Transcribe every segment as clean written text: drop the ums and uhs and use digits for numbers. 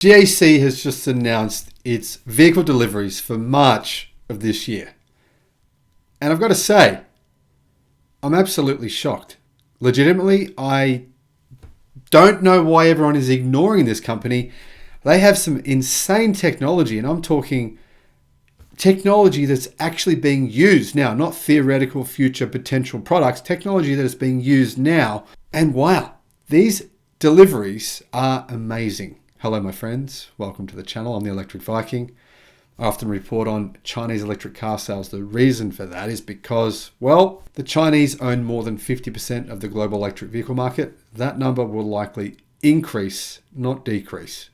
GAC has just announced its vehicle deliveries for March of this year. And I've got to say, I'm absolutely shocked. Legitimately, I don't know why everyone is ignoring this company. They have some insane technology, and I'm talking technology that's actually being used now, not theoretical future potential products, technology that is being used now. And wow, these deliveries are amazing. Hello, my friends. Welcome to the channel. I'm the Electric Viking. I often report on Chinese electric car sales. The reason for that is because, well, the Chinese own more than 50% of the global electric vehicle market. That number will likely increase, not decrease.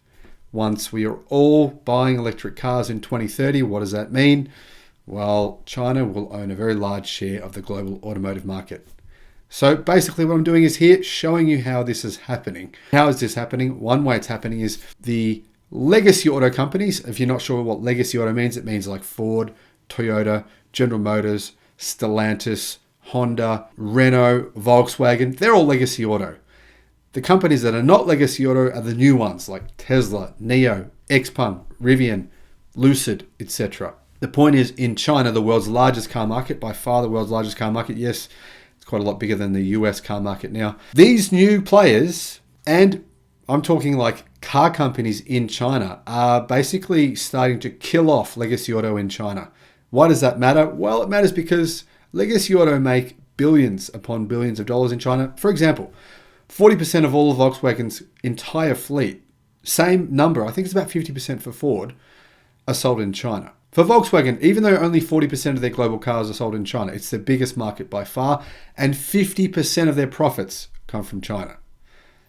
Once we are all buying electric cars in 2030, what does that mean? Well, China will own a very large share of the global automotive market. So basically what I'm doing is here showing you how this is happening. How is this happening? One way it's happening is the legacy auto companies. If you're not sure what legacy auto means, it means like Ford, Toyota, General Motors, Stellantis, Honda, Renault, Volkswagen. They're all legacy auto. The companies that are not legacy auto are the new ones like Tesla, NIO, XPeng, Rivian, Lucid, etc. The point is, in China, the world's largest car market, by far the world's largest car market, yes, it's quite a lot bigger than the US car market now. These new players, and I'm talking like car companies in China, are basically starting to kill off legacy auto in China. Why does that matter? Well, it matters because legacy auto make billions upon billions of dollars in China. For example, 40% of all of Volkswagen's entire fleet, same number, I think it's about 50% for Ford, are sold in China. For Volkswagen, even though only 40% of their global cars are sold in China, it's the biggest market by far, and 50% of their profits come from China.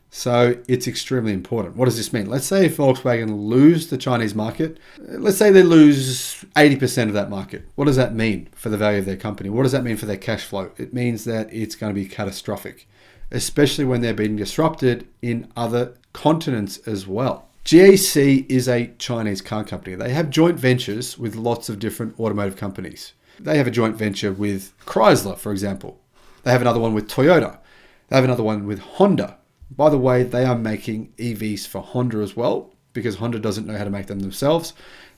So it's extremely important. What does this mean? Let's say if Volkswagen lose the Chinese market, let's say they lose 80% of that market. What does that mean for the value of their company? What does that mean for their cash flow? It means that it's going to be catastrophic, especially when they're being disrupted in other continents as well. GAC is a Chinese car company. They have joint ventures with lots of different automotive companies. They have a joint venture with Chrysler, for example. They have another one with Toyota. They have another one with Honda. By the way, they are making EVs for Honda as well, because Honda doesn't know how to make them themselves.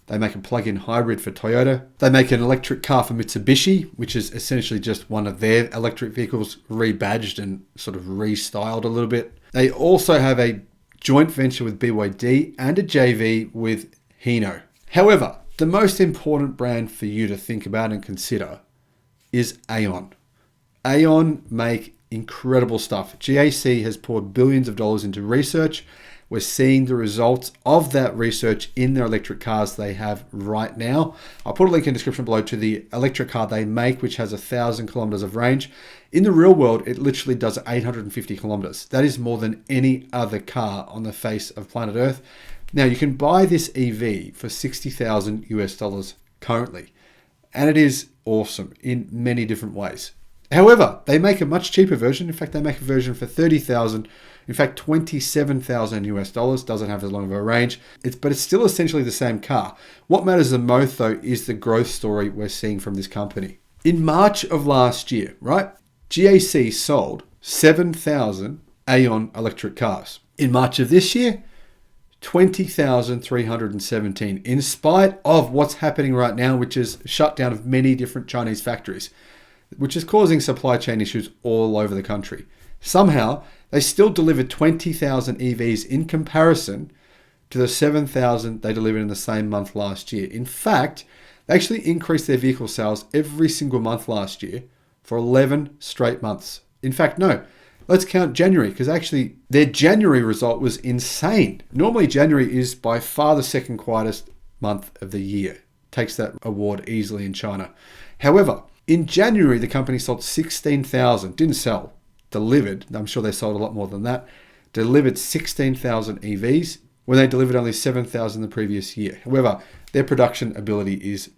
They make a plug-in hybrid for Toyota. They make an electric car for Mitsubishi, which is essentially just one of their electric vehicles rebadged and sort of restyled a little bit. They also have a joint venture with BYD and a JV with Hino. However, the most important brand for you to think about and consider is Aeon. Aeon make incredible stuff. GAC has poured billions of dollars into research. We're seeing the results of that research in their electric cars they have right now. I'll put a link in the description below to the electric car they make, which has 1,000 kilometers of range. In the real world, it literally does 850 kilometers. That is more than any other car on the face of planet Earth. Now, you can buy this EV for $60,000 US currently, and it is awesome in many different ways. However, they make a much cheaper version. In fact, they make a version for $30,000. In fact, $27,000 US. Doesn't have as long of a range. But it's still essentially the same car. What matters the most, though, is the growth story we're seeing from this company. In March of last year, right, GAC sold 7,000 Aeon electric cars. In March of this year, 20,317. In spite of what's happening right now, which is shutdown of many different Chinese factories, which is causing supply chain issues all over the country. Somehow, they still delivered 20,000 EVs in comparison to the 7,000 they delivered in the same month last year. In fact, they actually increased their vehicle sales every single month last year for 11 straight months. In fact, no, let's count January, because actually their January result was insane. Normally, January is by far the second quietest month of the year. Takes that award easily in China. However, in January, the company sold 16,000, didn't sell, delivered. I'm sure they sold a lot more than that. Delivered 16,000 EVs when they delivered only 7,000 the previous year. However, their production ability is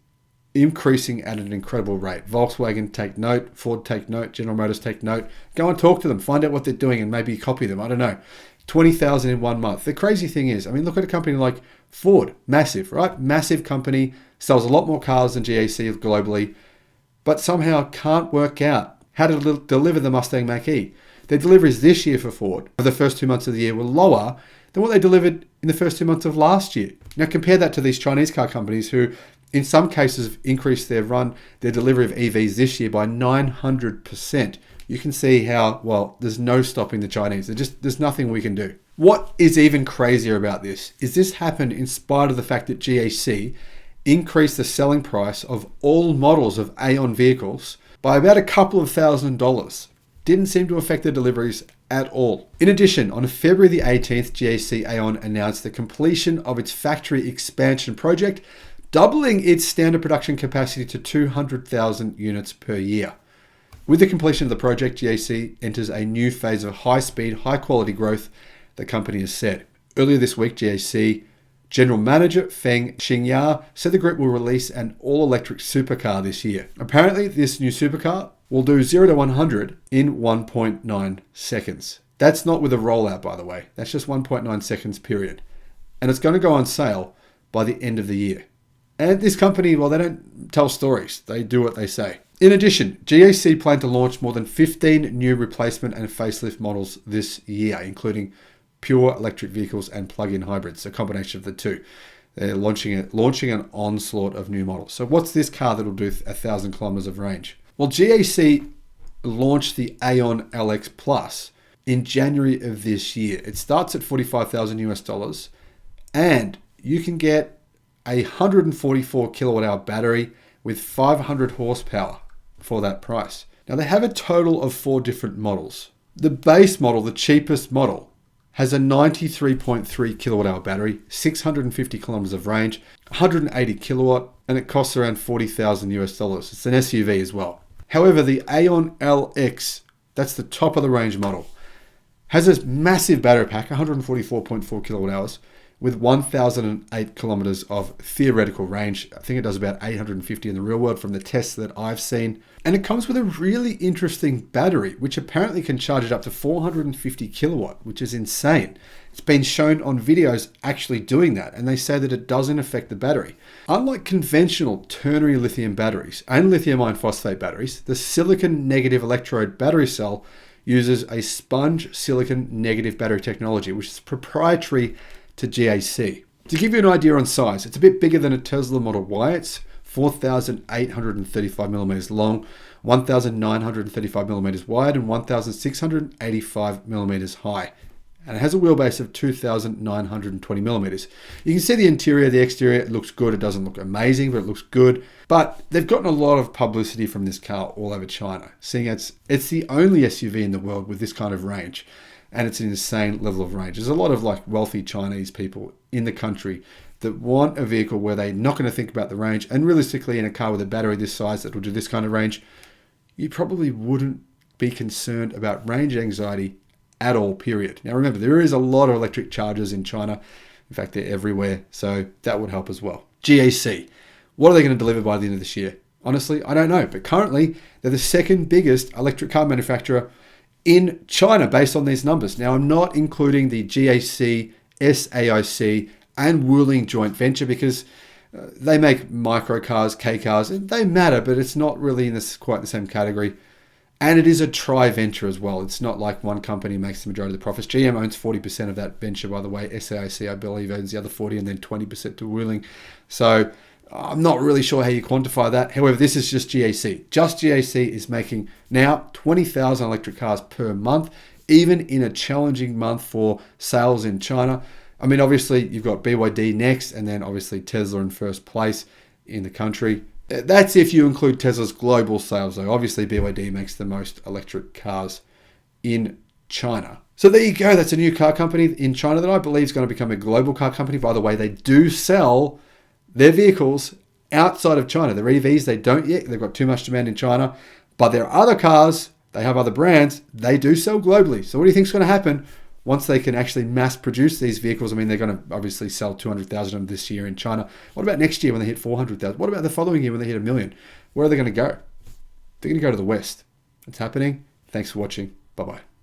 increasing at an incredible rate. Volkswagen, take note. Ford, take note. General Motors, take note. Go and talk to them. Find out what they're doing and maybe copy them. I don't know. 20,000 in 1 month. The crazy thing is, I mean, look at a company like Ford. Massive, right? Massive company. Sells a lot more cars than GAC globally, but somehow can't work out how to deliver the Mustang Mach-E. Their deliveries this year for Ford, for the first 2 months of the year, were lower than what they delivered in the first 2 months of last year. Now compare that to these Chinese car companies who in some cases have increased their delivery of EVs this year by 900%. You can see how, well, there's no stopping the Chinese. There's nothing we can do. What is even crazier about this is this happened in spite of the fact that GAC increased the selling price of all models of Aeon vehicles by about a couple of $1,000s. Didn't seem to affect the deliveries at all. In addition, on February the 18th, GAC Aeon announced the completion of its factory expansion project, doubling its standard production capacity to 200,000 units per year. With the completion of the project, GAC enters a new phase of high-speed, high-quality growth, the company has said. Earlier this week, GAC General Manager Feng Xingya said the group will release an all-electric supercar this year. Apparently, this new supercar will do 0 to 100 in 1.9 seconds. That's not with a rollout, by the way. That's just 1.9 seconds period. And it's going to go on sale by the end of the year. And this company, well, they don't tell stories. They do what they say. In addition, GAC plan to launch more than 15 new replacement and facelift models this year, including pure electric vehicles and plug-in hybrids, a combination of the two. They're launching an onslaught of new models. So what's this car that'll do 1,000 kilometers of range? Well, GAC launched the Aeon LX Plus in January of this year. It starts at $45,000 and you can get a 144 kilowatt hour battery with 500 horsepower for that price. Now they have a total of 4 different models. The base model, the cheapest model, has a 93.3 kilowatt hour battery, 650 kilometers of range, 180 kilowatt, and it costs around $40,000. It's an SUV as well. However, the Aeon LX, that's the top of the range model, has this massive battery pack, 144.4 kilowatt hours, with 1,008 kilometers of theoretical range. I think it does about 850 in the real world from the tests that I've seen. And it comes with a really interesting battery, which apparently can charge it up to 450 kilowatt, which is insane. It's been shown on videos actually doing that, and they say that it doesn't affect the battery. Unlike conventional ternary lithium batteries and lithium iron phosphate batteries, the silicon negative electrode battery cell uses a sponge silicon negative battery technology, which is proprietary to GAC. To give you an idea on size, it's a bit bigger than a Tesla Model Y. It's 4,835 millimeters long, 1,935 millimeters wide, and 1,685 millimeters high. And it has a wheelbase of 2,920 millimeters. You can see the interior, the exterior, it looks good. It doesn't look amazing, but it looks good. But they've gotten a lot of publicity from this car all over China, seeing it's the only SUV in the world with this kind of range. And it's an insane level of range. There's a lot of like wealthy Chinese people in the country that want a vehicle where they're not going to think about the range. And realistically, in a car with a battery this size that will do this kind of range, you probably wouldn't be concerned about range anxiety at all, period. Now remember, there is a lot of electric chargers in China. In fact, they're everywhere. So that would help as well. GAC, what are they going to deliver by the end of this year? Honestly, I don't know. But currently, they're the second biggest electric car manufacturer in China based on these numbers. Now, I'm not including the GAC, SAIC, and Wuling joint venture because they make micro cars, K cars, and they matter, but it's not really in quite the same category. And it is a tri-venture as well. It's not like one company makes the majority of the profits. GM owns 40% of that venture, by the way. SAIC, I believe, owns the other 40% and then 20% to Wuling. So I'm not really sure how you quantify that. However, this is just GAC. Just GAC is making now 20,000 electric cars per month, even in a challenging month for sales in China. I mean, obviously, you've got BYD next, and then obviously Tesla in first place in the country. That's if you include Tesla's global sales, though. Obviously, BYD makes the most electric cars in China. So there you go. That's a new car company in China that I believe is going to become a global car company. By the way, they do sell their vehicles outside of China. Their EVs, they don't yet. They've got too much demand in China. But their other cars, they have other brands, they do sell globally. So what do you think is going to happen once they can actually mass produce these vehicles? I mean, they're going to obviously sell 200,000 of them this year in China. What about next year when they hit 400,000? What about the following year when they hit 1 million? Where are they going to go? They're going to go to the West. It's happening. Thanks for watching. Bye-bye.